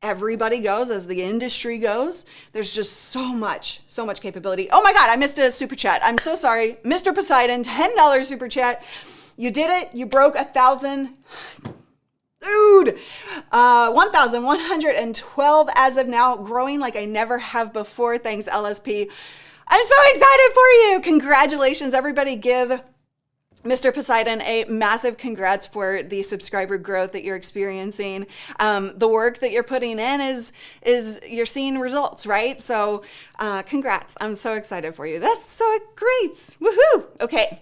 everybody goes, as the industry goes. There's just so much capability. Oh my God, I missed a super chat. I'm so sorry. Mr. Poseidon, $10 super chat. You did it. You broke 1,000. Dude, 1,112 as of now, growing like I never have before. Thanks, LSP. I'm so excited for you. Congratulations, everybody. Give Mr. Poseidon a massive congrats for the subscriber growth that you're experiencing. The work that you're putting in is you're seeing results, right? So congrats. I'm so excited for you. That's so great. Woohoo. Okay.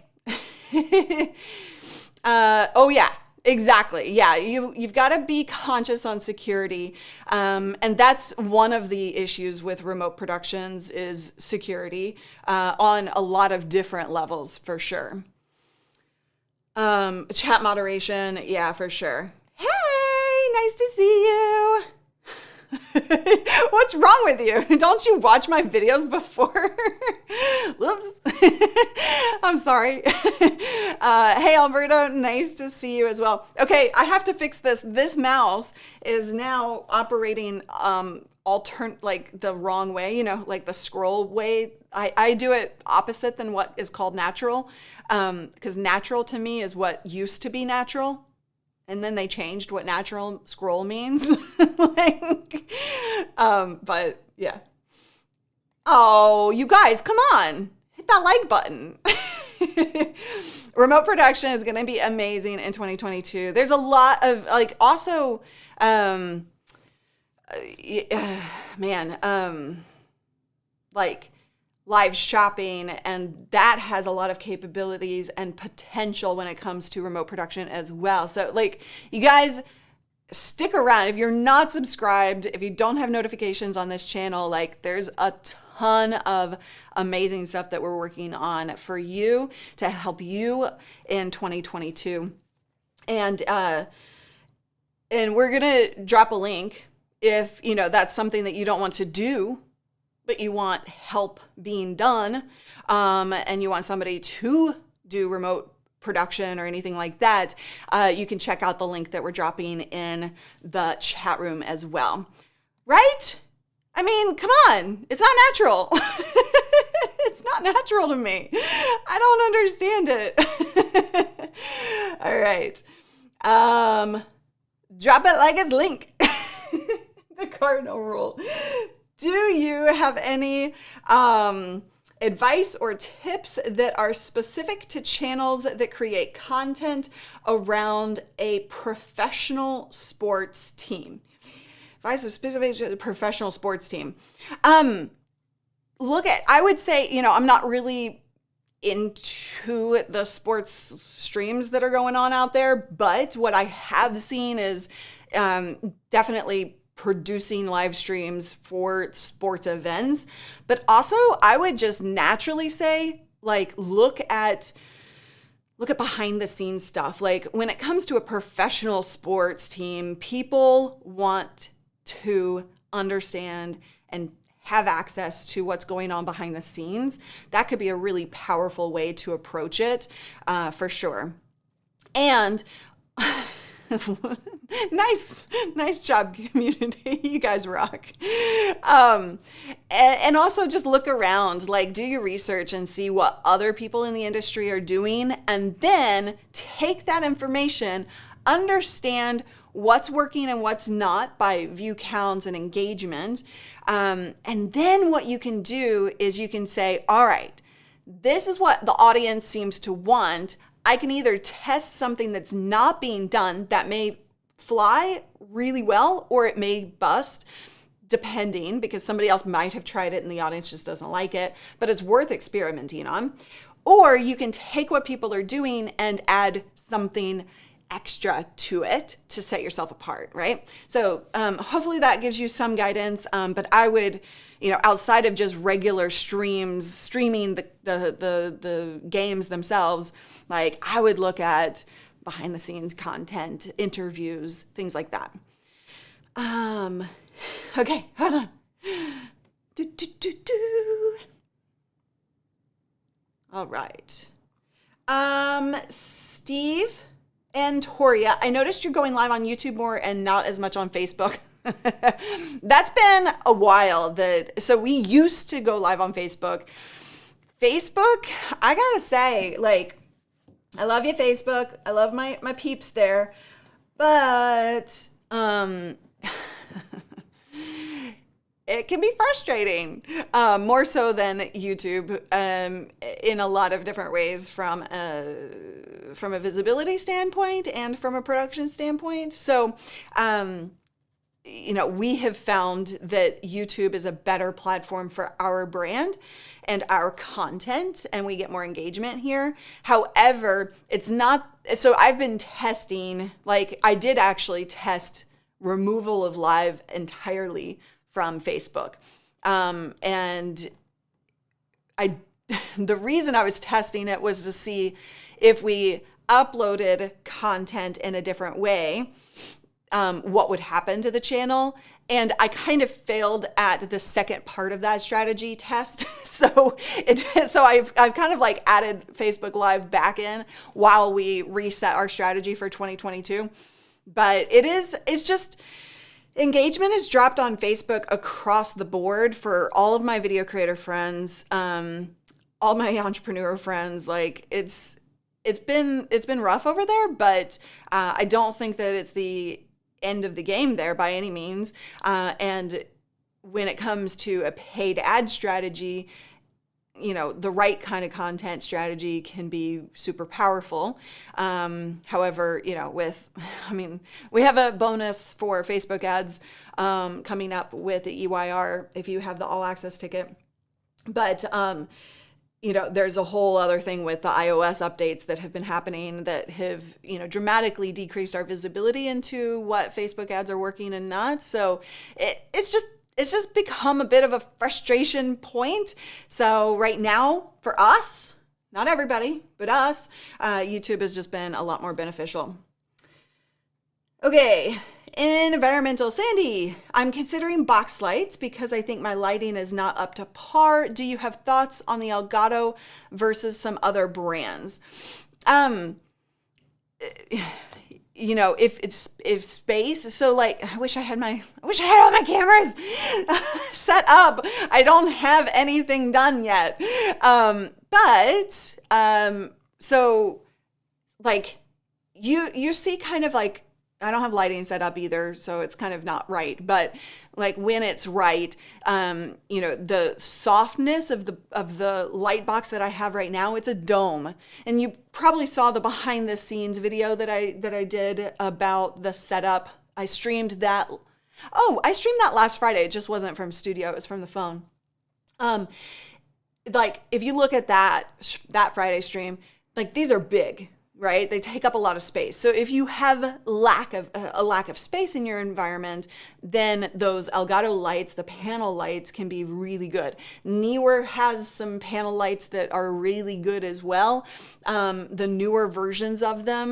Oh yeah. Exactly. Yeah, you've got to be conscious on security, and that's one of the issues with remote productions is security on a lot of different levels for sure. Chat moderation, yeah, for sure. Hey, nice to see you. What's wrong with you? Don't you watch my videos before? Whoops. I'm sorry. Hey, Alberto, nice to see you as well. Okay, I have to fix this. This mouse is now operating like the wrong way, like the scroll way. I do it opposite than what is called natural, because natural to me is what used to be natural. And then they changed what natural scroll means. But yeah. Oh, you guys, come on. Hit that like button. Remote production is going to be amazing in 2022. There's a lot of also, live shopping, and that has a lot of capabilities and potential when it comes to remote production as well. So you guys stick around. If you're not subscribed, if you don't have notifications on this channel, there's a ton of amazing stuff that we're working on for you to help you in 2022. And we're gonna drop a link if that's something that you don't want to do, but you want help being done, and you want somebody to do remote production or anything like that, you can check out the link that we're dropping in the chat room as well. Right? I mean, come on. It's not natural. It's not natural to me. I don't understand it. All right. Drop it like it's Link. The cardinal rule. Do you have any advice or tips that are specific to channels that create content around a professional sports team? Advice is specific to a professional sports team. I would say, I'm not really into the sports streams that are going on out there, but what I have seen is definitely producing live streams for sports events. But also I would just naturally say, look at behind the scenes stuff. When it comes to a professional sports team, people want to understand and have access to what's going on behind the scenes. That could be a really powerful way to approach it, for sure. And nice job, community. You guys rock. And also just look around, do your research and see what other people in the industry are doing, and then take that information, understand what's working and what's not by view counts and engagement. And then what you can do is you can say, all right, this is what the audience seems to want. I can either test something that's not being done that may fly really well, or it may bust, depending, because somebody else might have tried it and the audience just doesn't like it, but it's worth experimenting on. Or you can take what people are doing and add something extra to it to set yourself apart, right? So hopefully that gives you some guidance, but I would, outside of just regular streaming the games themselves, I would look at behind the scenes content, interviews, things like that. Okay, hold on. All right. Steve and Toria, I noticed you're going live on YouTube more and not as much on Facebook. That's been a while. So we used to go live on Facebook. Facebook, I gotta say, I love you, Facebook. I love my peeps there. But it can be frustrating, more so than YouTube, in a lot of different ways, from a visibility standpoint and from a production standpoint. So we have found that YouTube is a better platform for our brand and our content, and we get more engagement here. However, it's not, so I've been testing, like I did actually test removal of live entirely from Facebook. And the reason I was testing it was to see if we uploaded content in a different way, what would happen to the channel. And I kind of failed at the second part of that strategy test. So I've kind of like added Facebook Live back in while we reset our strategy for 2022. But it's just, engagement has dropped on Facebook across the board for all of my video creator friends, all my entrepreneur friends. Like it's been rough over there, but I don't think that it's the end of the game there by any means. And when it comes to a paid ad strategy, the right kind of content strategy can be super powerful. However, we have a bonus for Facebook ads coming up with the EYR if you have the all access ticket. But there's a whole other thing with the iOS updates that have been happening that have, dramatically decreased our visibility into what Facebook ads are working and not. So it's just become a bit of a frustration point. So right now for us, not everybody, but us, YouTube has just been a lot more beneficial. Okay. Environmental Sandy, I'm considering box lights because I think my lighting is not up to par. Do you have thoughts on the Elgato versus some other brands? If space, so like I wish I had all my cameras set up. I don't have anything done yet. So like you see kind of like, I don't have lighting set up either, so it's kind of not right. But like when it's right, the softness of the light box that I have right now, it's a dome. And you probably saw the behind the scenes video that I did about the setup. I streamed that. Oh, I streamed that last Friday. It just wasn't from studio. It was from the phone. Like if you look at that Friday stream, like these are big. Right? They take up a lot of space. So if you have a lack of space in your environment, then those Elgato lights, the panel lights, can be really good. Neewer has some panel lights that are really good as well. The newer versions of them,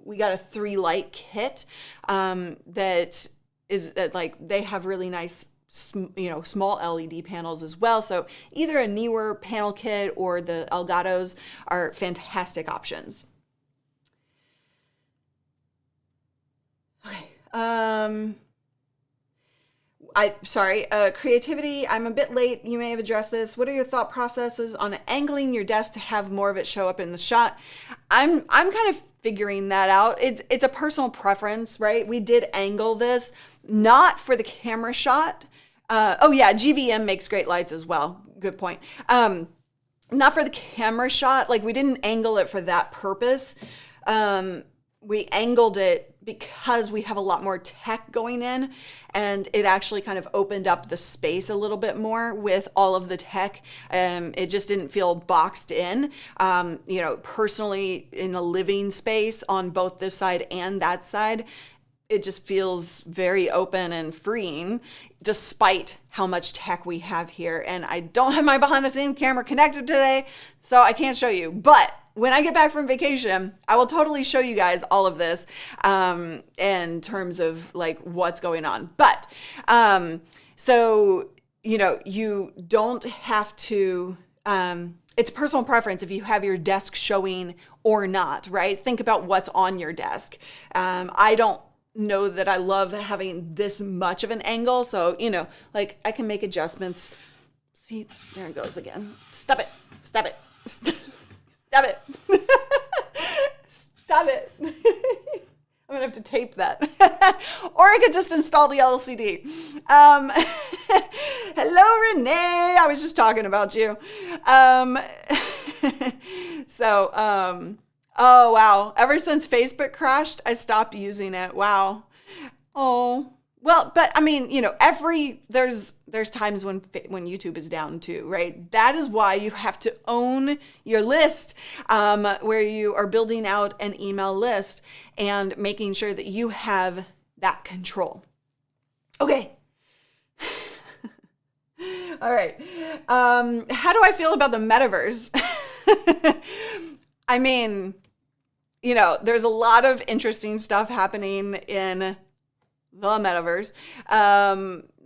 we got a 3-light kit that is like they have really nice small LED panels as well. So either a Neewer panel kit or the Elgatos are fantastic options. Okay. Creativity. I'm a bit late. You may have addressed this. What are your thought processes on angling your desk to have more of it show up in the shot? I'm kind of figuring that out. It's a personal preference, right? We did angle this, not for the camera shot. GVM makes great lights as well. Good point. Not for the camera shot. Like we didn't angle it for that purpose. We angled it because we have a lot more tech going in, and it actually kind of opened up the space a little bit more with all of the tech. It just didn't feel boxed in. Personally in the living space on both this side and that side, it just feels very open and freeing despite how much tech we have here. And I don't have my behind the scenes camera connected today, so I can't show you. But when I get back from vacation, I will totally show you guys all of this in terms of like what's going on. But you don't have to, it's personal preference if you have your desk showing or not, right? Think about what's on your desk. I don't know that I love having this much of an angle. So, like I can make adjustments. See, there it goes again. Stop it. Stop it. Stop it. Stop it. I'm gonna have to tape that. Or I could just install the LCD. Hello, Renee. I was just talking about you. Oh, wow. Ever since Facebook crashed, I stopped using it. Wow. Oh, Well, but I mean, you know, there's times when YouTube is down too, right? That is why you have to own your list, where you are building out an email list and making sure that you have that control. Okay. All right. How do I feel about the metaverse? I mean, you know, there's a lot of interesting stuff happening in the metaverse.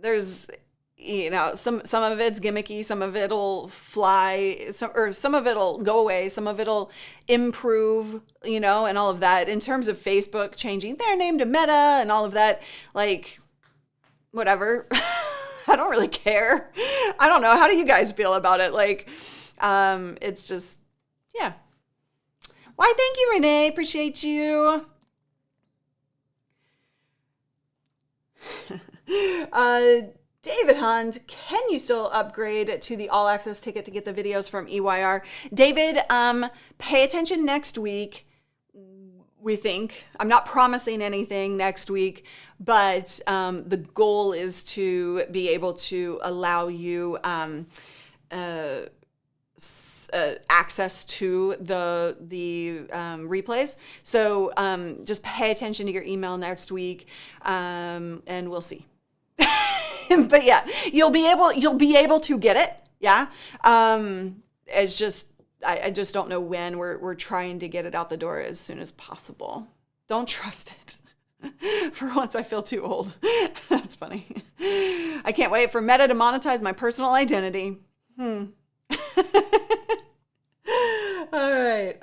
There's, you know, some of it's gimmicky, some of it'll fly, some of it'll go away, some of it'll improve, you know, and all of that. In terms of Facebook changing their name to Meta and all of that, like, whatever. I don't really care. I don't know. How do you guys feel about it? Like, it's just, yeah. Why, thank you, Renee. Appreciate you. David Hunt, can you still upgrade to the all access ticket to get the videos from EYR? David, pay attention next week. We think, I'm not promising anything next week, but the goal is to be able to allow you access to the replays. So just pay attention to your email next week, and we'll see. But yeah, you'll be able to get it. Yeah. It's just, I just don't know when. We're trying to get it out the door as soon as possible. Don't trust it. For once, I feel too old. That's funny. I can't wait for Meta to monetize my personal identity. All right.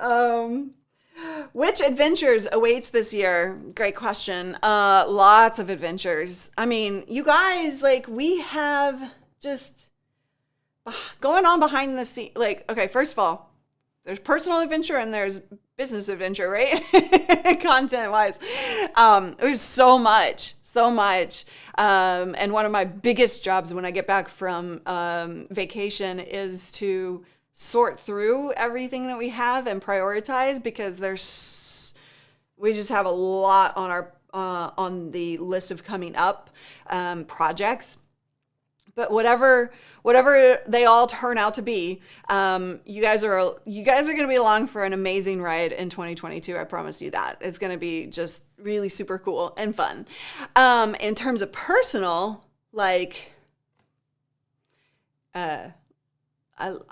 Which adventures awaits this year? Great question. Lots of adventures. I mean, you guys, like, we have just going on behind the scenes. Like, okay, first of all, there's personal adventure and there's business adventure, right? Content wise. There's so much. And one of my biggest jobs when I get back from vacation is to sort through everything that we have and prioritize, because we just have a lot on our on the list of coming up projects. But whatever they all turn out to be, you guys are going to be along for an amazing ride in 2022. I promise you that. It's going to be just really super cool and fun. In terms of personal, like, I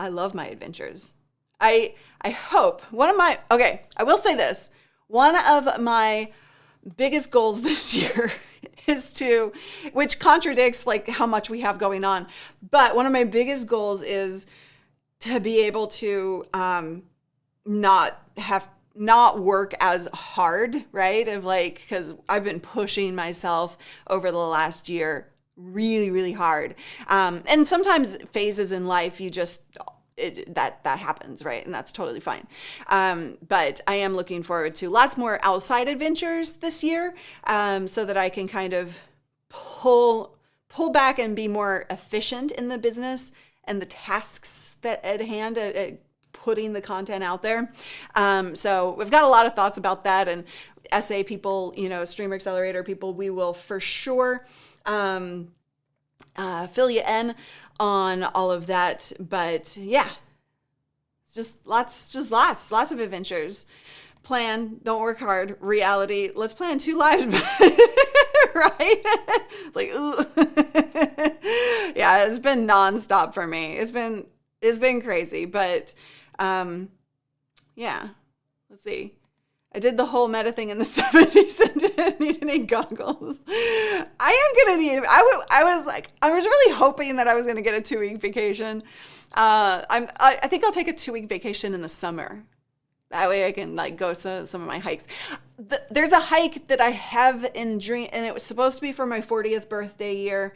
love my adventures. I hope I will say this. One of my biggest goals this year is to, which contradicts like how much we have going on, but one of my biggest goals is to be able to not work as hard, right? Of like, because I've been pushing myself over the last year really, really hard. And sometimes phases in life, you just, that happens, right? And that's totally fine. But I am looking forward to lots more outside adventures this year, so that I can kind of pull back and be more efficient in the business and the tasks that at hand, putting the content out there. So we've got a lot of thoughts about that, and SA people, Stream Accelerator people, we will for sure fill you in on all of that. But yeah, it's lots of adventures. Plan, don't work hard. Reality, let's plan 2 lives. Right? It's like, ooh. Yeah, it's been nonstop for me. It's been crazy, but yeah, let's see. I did the whole meta thing in the 70s and didn't need any goggles. I am going to need, I was really hoping that I was going to get a 2-week vacation. I think I'll take a 2-week vacation in the summer. That way I can like go to some of my hikes. There's a hike that I have in dream, and it was supposed to be for my 40th birthday year.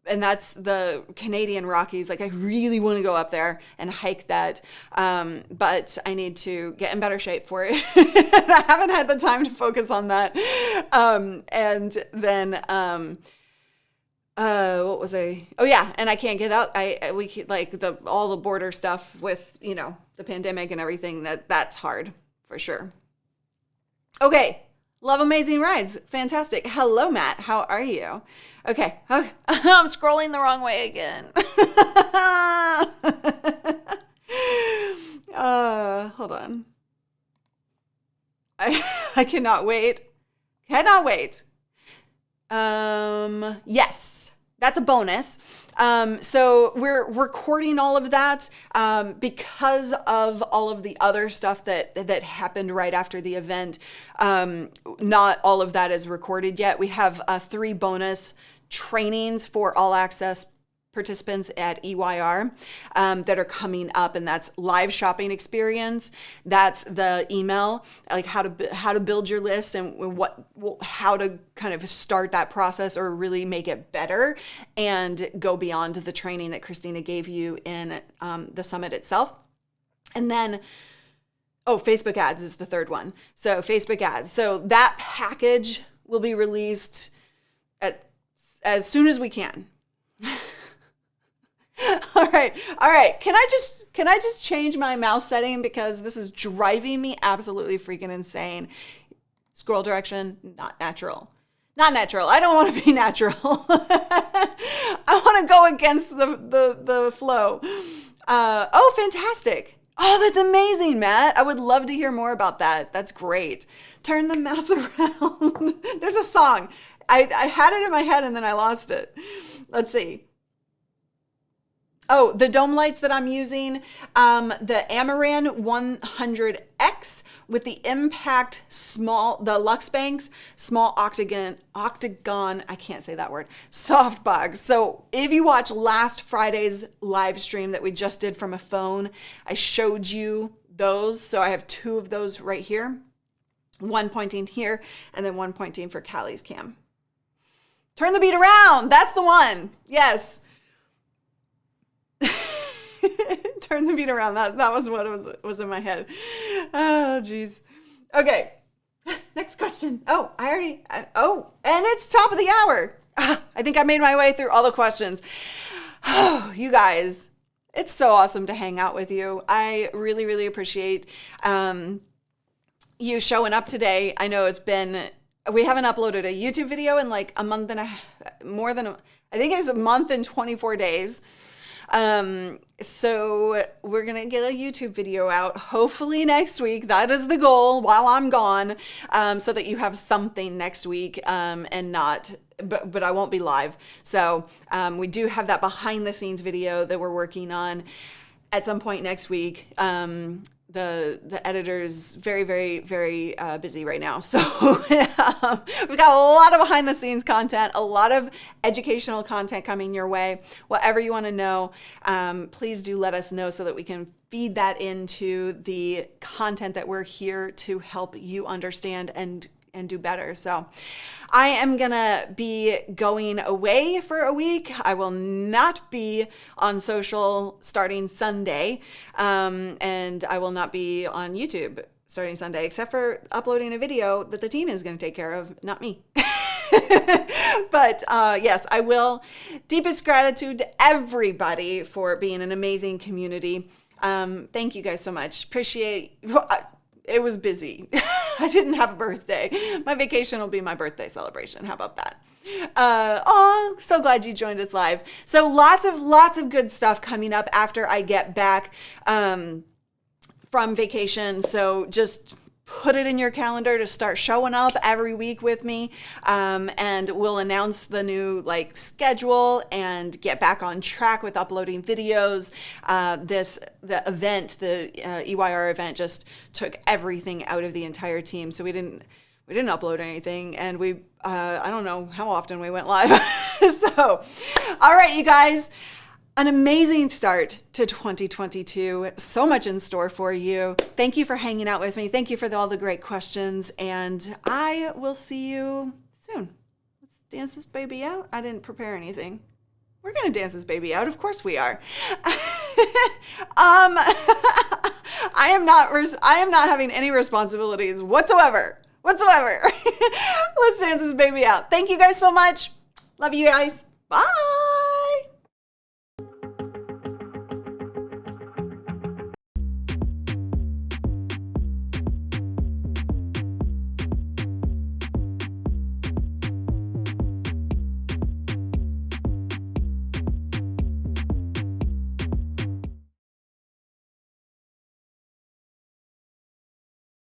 And that's the Canadian Rockies. Like, I really want to go up there and hike that. But I need to get in better shape for it. I haven't had the time to focus on that. And then, what was I? Oh yeah. And I can't get out. We like all the border stuff with, the pandemic and everything, that's hard for sure. Okay. Love amazing rides. Fantastic. Hello, Matt. How are you? Okay. I'm scrolling the wrong way again. Hold on. I cannot wait. Cannot wait. Yes, that's a bonus. So we're recording all of that because of all of the other stuff that happened right after the event. Not all of that is recorded yet. We have 3 bonus trainings for all access participants at EYR that are coming up, and that's live shopping experience. That's the email, like how to build your list and how to kind of start that process or really make it better and go beyond the training that Christina gave you in the summit itself. And then Facebook ads is the third one. So Facebook ads. So that package will be released as soon as we can. All right. Can I just change my mouse setting because this is driving me absolutely freaking insane. Scroll direction, not natural. Not natural. I don't want to be natural. I want to go against the flow. Fantastic. Oh, that's amazing, Matt. I would love to hear more about that. That's great. Turn the mouse around. There's a song. I had it in my head and then I lost it. Let's see. Oh, the dome lights that I'm using, the Amaran 100X with the Impact the Lux Banks small octagon, I can't say that word, softbox. So if you watch last Friday's live stream that we just did from a phone, I showed you those. So I have 2 of those right here, one pointing here and then one pointing for Callie's cam. Turn the beat around. That's the one. Yes. Turn the beat around. That was what was in my head. Oh, geez. Okay. Next question. And it's top of the hour. I think I made my way through all the questions. Oh, you guys, it's so awesome to hang out with you. I really, really appreciate you showing up today. I know we haven't uploaded a YouTube video in like a month and I think it's a month and 24 days. So we're going to get a YouTube video out hopefully next week. That is the goal while I'm gone, so that you have something next week, and but I won't be live. So, we do have that behind the scenes video that we're working on at some point next week. The editor's very, very, very busy right now. So we've got a lot of behind the scenes content, a lot of educational content coming your way. Whatever you want to know, please do let us know so that we can feed that into the content that we're here to help you understand and do better. So I am gonna be going away for a week. I will not be on social starting Sunday, and I will not be on YouTube starting Sunday, except for uploading a video that the team is gonna take care of, not me. But yes, I will. Deepest gratitude to everybody for being an amazing community. Thank you guys so much. Appreciate. It was busy. I didn't have a birthday. My vacation will be my birthday celebration. How about that? So glad you joined us live. So lots of good stuff coming up after I get back from vacation. So just put it in your calendar to start showing up every week with me, and we'll announce the new schedule and get back on track with uploading videos. The event, the EYR event, just took everything out of the entire team, so we didn't upload anything, and I don't know how often we went live. So, all right, you guys. An amazing start to 2022. So much in store for you. Thank you for hanging out with me. Thank you for all the great questions. And I will see you soon. Let's dance this baby out. I didn't prepare anything. We're going to dance this baby out. Of course we are. I am not having any responsibilities whatsoever. Let's dance this baby out. Thank you guys so much. Love you guys. Bye.